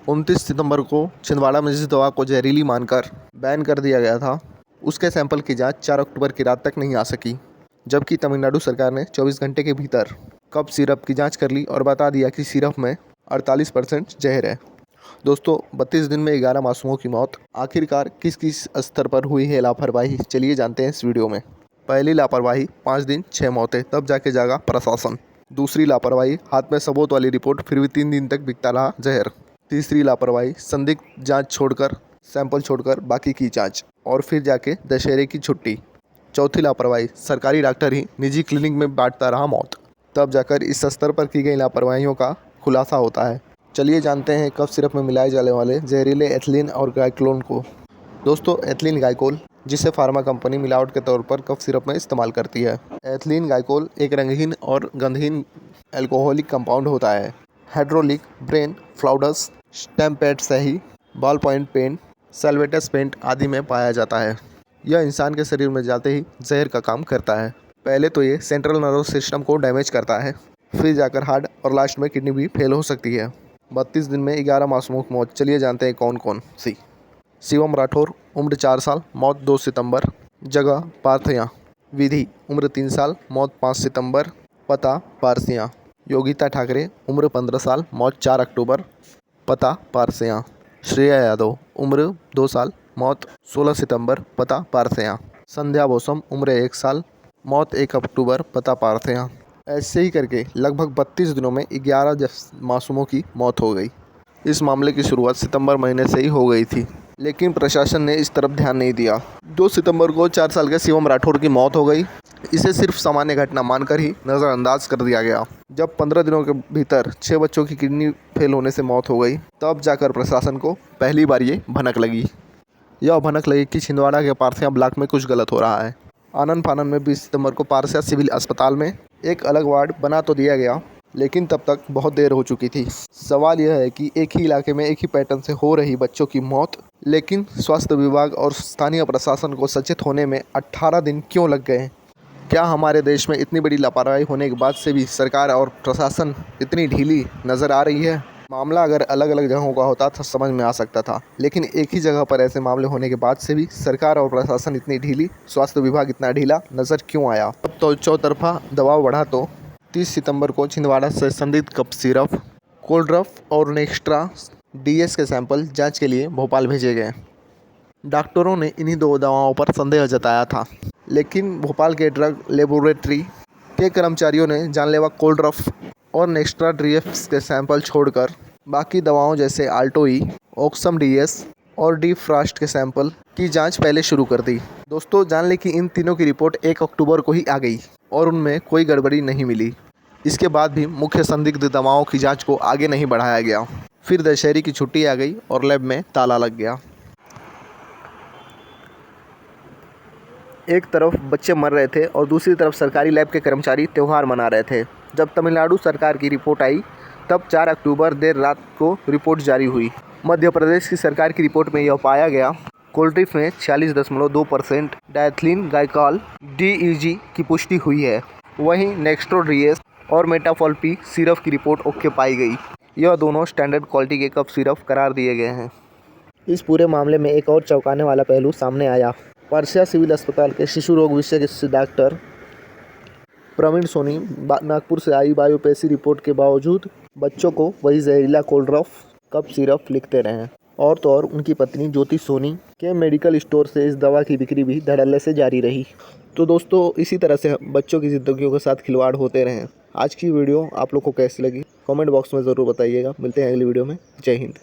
29 सितंबर को छिंदवाड़ा में जिस दवा को जहरीली मानकर बैन कर दिया गया था, उसके सैंपल की जांच 4 अक्टूबर की रात तक नहीं आ सकी, जबकि तमिलनाडु सरकार ने 24 घंटे के भीतर कफ सिरप की जांच कर ली और बता दिया कि सिरप में 48% जहर है। दोस्तों, 32 दिन में 11 मासूमों की मौत। आखिरकार किस किस स्तर पर हुई है लापरवाही, चलिए जानते हैं इस वीडियो में। पहली लापरवाही, 5 दिन 6 मौतें, तब जाके जागा प्रशासन। दूसरी लापरवाही, हाथ में सबूत वाली रिपोर्ट फिर भी 3 दिन तक बिकता रहा जहर। तीसरी लापरवाही, संदिग्ध जांच छोड़कर सैंपल छोड़कर बाकी की जांच और फिर जाके दशहरे की छुट्टी। चौथी लापरवाही, सरकारी डॉक्टर ही निजी क्लिनिक में बांटता रहा मौत, तब जाकर इस स्तर पर की गई लापरवाहियों का खुलासा होता है। चलिए जानते हैं कफ सिरप में मिलाए जाने वाले जहरीले एथिलीन और ग्लाइकोल को। दोस्तों, एथिलीन ग्लाइकोल, जिसे फार्मा कंपनी मिलावट के तौर पर कफ सिरप में इस्तेमाल करती है। एथिलीन ग्लाइकोल एक रंगहीन और गंधहीन एल्कोहलिक कंपाउंड होता है। हाइड्रोलिक, ब्रेन, फ्लाउडस, स्टैम्पेट सही, बॉल पॉइंट पेन, सल्वेटस पेंट आदि में पाया जाता है। यह इंसान के शरीर में जाते ही जहर का काम करता है। पहले तो ये सेंट्रल नर्वस सिस्टम को डैमेज करता है, फिर जाकर हार्ट और लास्ट में किडनी भी फेल हो सकती है। 32 दिन में 11 मासूमों की मौत। चलिए जानते हैं कौन कौन सी। शिवम राठौर, उम्र 4 साल, मौत 2 सितंबर, जगह पारथिया। विधि, उम्र 3 साल, मौत 5 सितंबर, पता पारसिया। योगिता ठाकरे, उम्र 15 साल, मौत 4 अक्टूबर, पता पारसिया। श्रेया यादव, उम्र 2 साल, मौत 16 सितंबर, पता पारसिया। संध्या बोसम, उम्र 1 साल, मौत 1 अक्टूबर, पता पारसिया। ऐसे ही करके लगभग 32 दिनों में 11 मासूमों की मौत हो गई। इस मामले की शुरुआत सितंबर महीने से ही हो गई थी, लेकिन प्रशासन ने इस तरफ ध्यान नहीं दिया। 2 सितंबर को 4 साल के शिवम राठौर की मौत हो गई। इसे सिर्फ सामान्य घटना मानकर ही नज़रअंदाज कर दिया गया। जब 15 दिनों के भीतर 6 बच्चों की किडनी फेल होने से मौत हो गई, तब जाकर प्रशासन को पहली बार ये भनक लगी। यह भनक लगी कि छिंदवाड़ा के पारसिया ब्लॉक में कुछ गलत हो रहा है। आनन फानन में 20 सितंबर को पारसिया सिविल अस्पताल में एक अलग वार्ड बना तो दिया गया, लेकिन तब तक बहुत देर हो चुकी थी। सवाल यह है कि एक ही इलाके में एक ही पैटर्न से हो रही बच्चों की मौत, लेकिन स्वास्थ्य विभाग और स्थानीय प्रशासन को सचेत होने में 18 दिन क्यों लग गए? क्या हमारे देश में इतनी बड़ी लापरवाही होने के बाद से भी सरकार और प्रशासन इतनी ढीली नज़र आ रही है? मामला अगर अलग अलग जगहों का होता तो समझ में आ सकता था, लेकिन एक ही जगह पर ऐसे मामले होने के बाद से भी सरकार और प्रशासन इतनी ढीली, स्वास्थ्य विभाग इतना ढीला नज़र क्यों आया? अब तो चौतरफा दबाव बढ़ा तो 30 सितंबर को छिंदवाड़ा से संदिग्ध कफ सिरप, कोल्ड्रफ और नेक्स्ट्रा डीएस के सैंपल जांच के लिए भोपाल भेजे गए। डॉक्टरों ने इन्हीं 2 दवाओं पर संदेह जताया था, लेकिन भोपाल के ड्रग लेबोरेटरी के कर्मचारियों ने जानलेवा कोल्ड्रफ और नेक्स्ट्रा डीएस के सैंपल छोड़कर बाकी दवाओं जैसे आल्टोई, ऑक्सम डीएस और डी फ्रास्ट के सैंपल की जांच पहले शुरू कर दी। दोस्तों, जान लें कि इन तीनों की रिपोर्ट 1 अक्टूबर को ही आ गई और उनमें कोई गड़बड़ी नहीं मिली। इसके बाद भी मुख्य संदिग्ध दवाओं की जांच को आगे नहीं बढ़ाया गया। फिर दशहरे की छुट्टी आ गई और लैब में ताला लग गया। एक तरफ बच्चे मर रहे थे और दूसरी तरफ सरकारी लैब के कर्मचारी त्यौहार मना रहे थे। जब तमिलनाडु सरकार की रिपोर्ट आई, तब 4 अक्टूबर देर रात को रिपोर्ट जारी हुई। मध्य प्रदेश की सरकार की रिपोर्ट में यह पाया गया, कोल्ड्रिफ में 46.2% डायथिलीन ग्लाइकोल DEG की पुष्टि हुई है। वहीं नेक्स्ट्रो डीएस और मेटाफॉल-पी सिरप की रिपोर्ट ओके पाई गई। यह दोनों स्टैंडर्ड क्वालिटी के कफ सिरप करार दिए गए हैं। इस पूरे मामले में एक और चौंकाने वाला पहलू सामने आया। पारसिया सिविल अस्पताल के शिशु रोग विशेषज्ञ डॉक्टर प्रवीण सोनी नागपुर से आई बायोप्सी रिपोर्ट के बावजूद बच्चों को वही जहरीला कोल्ड्रफ कफ सिरप लिखते रहे। और तो और उनकी पत्नी ज्योति सोनी के मेडिकल स्टोर से इस दवा की बिक्री भी धड़ल्ले से जारी रही। तो दोस्तों, इसी तरह से बच्चों की ज़िंदगियों के साथ खिलवाड़ होते रहे। आज की वीडियो आप लोग को कैसी लगी, कमेंट बॉक्स में ज़रूर बताइएगा। मिलते हैं अगली वीडियो में। जय हिंद।